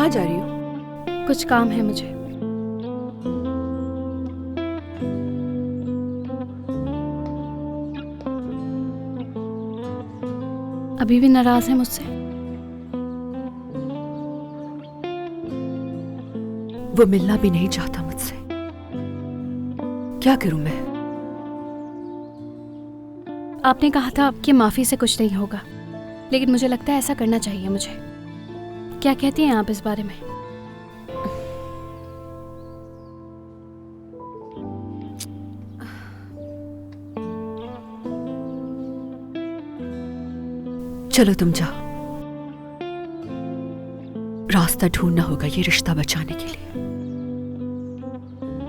कहाँ जा रही हो? कुछ काम है मुझे। अभी भी नाराज है मुझसे? वो मिलना भी नहीं चाहता मुझसे। क्या करूं मैं? आपने कहा था कि माफी से कुछ नहीं होगा, लेकिन मुझे लगता है ऐसा करना चाहिए मुझे। क्या कहती हैं आप इस बारे में? चलो तुम जाओ, रास्ता ढूंढना होगा ये रिश्ता बचाने के लिए।